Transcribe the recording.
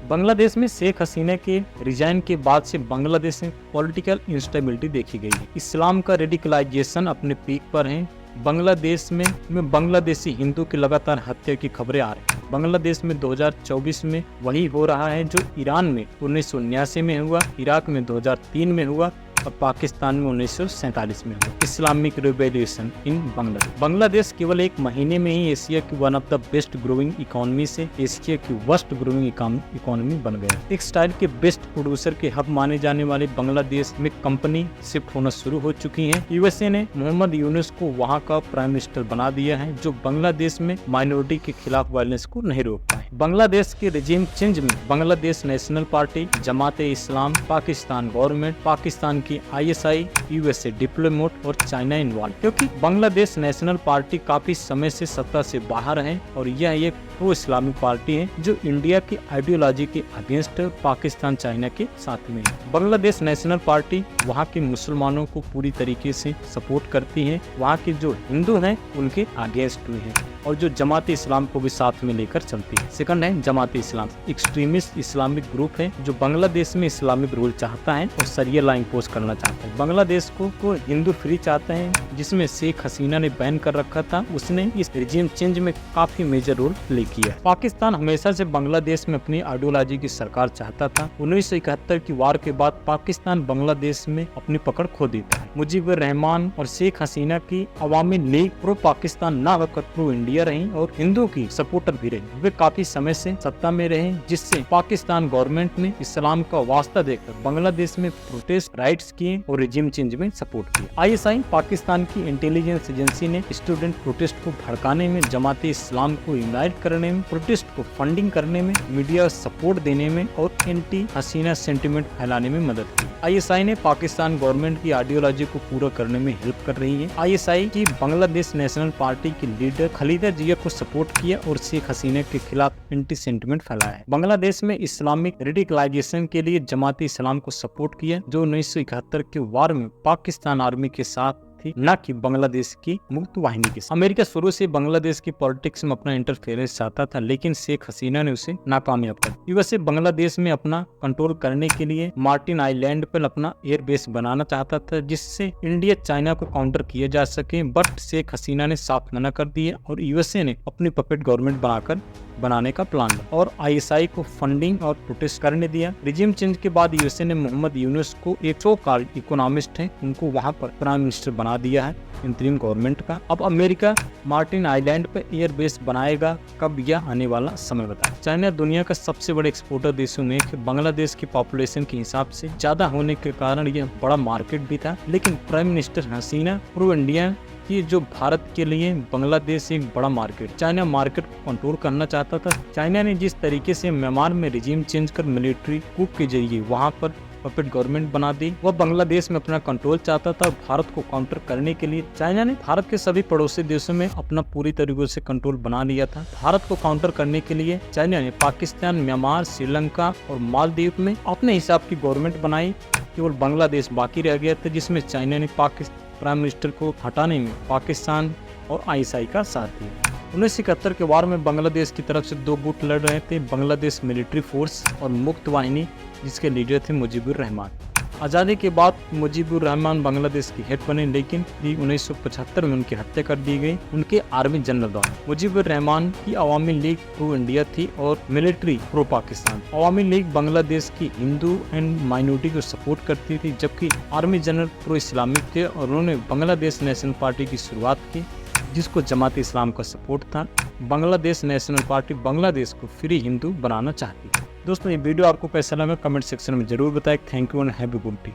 बांग्लादेश में शेख हसीना के रिजाइन के बाद से बांग्लादेश में पॉलिटिकल इंस्टेबिलिटी देखी गई है। इस्लाम का रेडिकलाइजेशन अपने पीक पर है। बांग्लादेश में बांग्लादेशी हिंदू की लगातार हत्या की खबरें आ रही हैं। बांग्लादेश में 2024 में वही हो रहा है जो ईरान में 1979 में हुआ, इराक में 2003 में हुआ और पाकिस्तान में 1947 में हुआ। Islamic revolution in Bangladesh. Bangladesh केवल एक महीने में ही एशिया की one of the best growing economy से एशिया की वर्स्ट ग्रोइंग इकोनॉमी बन गया। टेक्सटाइल के बेस्ट प्रोड्यूसर के हब माने जाने वाले बांग्लादेश में कंपनी शिफ्ट होना शुरू हो चुकी है। यूएसए ने मोहम्मद यूनुस को वहाँ का प्राइम मिनिस्टर बना दिया है, जो बांग्लादेश में माइनॉरिटी के खिलाफ वायलेंस को नहीं रोक पाए। बांग्लादेश के रिजीम चेंज में बांग्लादेश नेशनल पार्टी, जमाते इस्लाम, पाकिस्तान गवर्नमेंट, पाकिस्तान की ISI, यूएसए डिप्लोमेट और चाइना इन्वॉल्व, क्योंकि बांग्लादेश नेशनल पार्टी काफी समय से सत्ता से बाहर है और यह एक प्रो इस्लामिक पार्टी है जो इंडिया की आइडियोलॉजी के अगेंस्ट पाकिस्तान चाइना के साथ में है। बांग्लादेश नेशनल पार्टी वहाँ के मुसलमानों को पूरी तरीके से सपोर्ट करती है, वहाँ के जो हिंदू हैं उनके अगेंस्ट में है और जो जमात इस्लाम को भी साथ में लेकर चलती है। सेकंड है जमात इस्लाम, एक्सट्रीमिस्ट इस्लामिक ग्रुप है जो बांग्लादेश में इस्लामिक रूल चाहता है और शरिया लॉ इम्पोज करना चाहता है। बांग्लादेश को हिंदू फ्री चाहते हैं, जिसमें शेख हसीना ने बैन कर रखा था। उसने इस रिजीम चेंज में काफी मेजर रोल प्ले किया। पाकिस्तान हमेशा से बांग्लादेश में अपनी आइडियोलॉजी की सरकार चाहता था। 1971 की वार के बाद पाकिस्तान बांग्लादेश में अपनी पकड़ खो देता है। मुजीबुर रहमान और शेख हसीना की अवामी लीग प्रो पाकिस्तान ना होकर प्रो इंडिया रही और हिंदू की सपोर्टर भी रही। वे काफी समय से सत्ता में रहे, जिससे पाकिस्तान गवर्नमेंट ने इस्लाम का वास्ता देकर बांग्लादेश में प्रोटेस्ट राइट्स किए और रिजीम चेंज में सपोर्ट किया। ISI पाकिस्तान की इंटेलिजेंस एजेंसी ने स्टूडेंट प्रोटेस्ट को भड़काने में, जमाते इस्लाम को यूनाइट करने में, प्रोटेस्ट को फंडिंग करने में, मीडिया सपोर्ट देने में और एंटी हसीना सेंटिमेंट फैलाने में मदद की। ISI ने पाकिस्तान गवर्नमेंट की आइडियोलॉजी को पूरा करने में हेल्प कर रही है। ISI की बांग्लादेश नेशनल पार्टी की लीडर खलीदा जिया को सपोर्ट किया और शेख हसीना के खिलाफ एंटी सेंटिमेंट फैलाया है। बांग्लादेश में इस्लामिक रेडिकलाइजेशन के लिए जमाती इस्लाम को सपोर्ट किया, जो 1971 के वार में पाकिस्तान आर्मी के साथ थी, न कि बांग्लादेश की मुक्त वाहिनी के साथ। अमेरिका शुरू से बांग्लादेश की पॉलिटिक्स में अपना इंटरफेरेंस चाहता था, लेकिन शेख हसीना ने उसे नाकामयाब कर दिया। यूएसए बांग्लादेश में अपना कंट्रोल करने के लिए मार्टिन आइलैंड पर अपना एयर बेस बनाना चाहता था, जिससे इंडिया चाइना को काउंटर किया जा सके, बट शेख हसीना ने साफ मना कर दिया और यूएसए ने अपनी पपेट गवर्नमेंट बनाने का प्लान और ISI को फंडिंग और प्रोटेस्ट करने दिया। रिजीम चेंज के बाद यूएसए ने मोहम्मद यूनुस को, एक सो कॉल्ड इकोनॉमिस्ट है, उनको वहां पर प्राइम मिनिस्टर बना दिया है इंतरिम गवर्नमेंट का। अब अमेरिका मार्टिन आइलैंड पर एयर बेस बनाएगा, कब यह आने वाला समय बताए। चाइना दुनिया का सबसे बड़े एक्सपोर्टर देशों में एक, बांग्लादेश की पॉपुलेशन के हिसाब से ज्यादा होने के कारण यह बड़ा मार्केट भी था, लेकिन प्राइम मिनिस्टर हसीना प्रो इंडिया कि जो भारत के लिए बांग्लादेश एक बड़ा मार्केट, चाइना मार्केट को कंट्रोल करना चाहता था। चाइना ने जिस तरीके से म्यांमार में रिजीम चेंज कर मिलिट्री कूप के जरिए वहां पर पपेट गवर्नमेंट बना दी, वह बांग्लादेश में अपना कंट्रोल चाहता था। भारत को काउंटर करने के लिए चाइना ने भारत के सभी पड़ोसी देशों में अपना पूरी तरीके से कंट्रोल बना लिया था। भारत को काउंटर करने के लिए चाइना ने पाकिस्तान, म्यांमार, श्रीलंका और मालदीव में अपने हिसाब की गवर्नमेंट बनाई। केवल बांग्लादेश बाकी रह गया था, जिसमें चाइना ने प्राइम मिनिस्टर को हटाने में पाकिस्तान और ISI का साथ दिया। 1971 के वार में बांग्लादेश की तरफ से दो गुट लड़ रहे थे, बांग्लादेश मिलिट्री फोर्स और मुक्त वाहिनी, जिसके लीडर थे मुजीबुर रहमान। आज़ादी के बाद मुजीबुर रहमान बांग्लादेश के हेड बने, लेकिन 1975 में उनकी हत्या कर दी गई उनके आर्मी जनरल द्वारा। मुजीबुर रहमान की अवामी लीग प्रो इंडिया थी और मिलिट्री प्रो पाकिस्तान। अवामी लीग बांग्लादेश की हिंदू एंड माइनॉरिटी को सपोर्ट करती थी, जबकि आर्मी जनरल प्रो इस्लामिक थे और उन्होंने बांग्लादेश नेशनल पार्टी की शुरुआत की, जिसको जमात इस्लाम का सपोर्ट था। बांग्लादेश नेशनल पार्टी बांग्लादेश को फ्री हिंदू बनाना चाहती है। दोस्तों, ये वीडियो आपको कैसा लगा कमेंट सेक्शन में जरूर बताएं। Thank you and have a good day.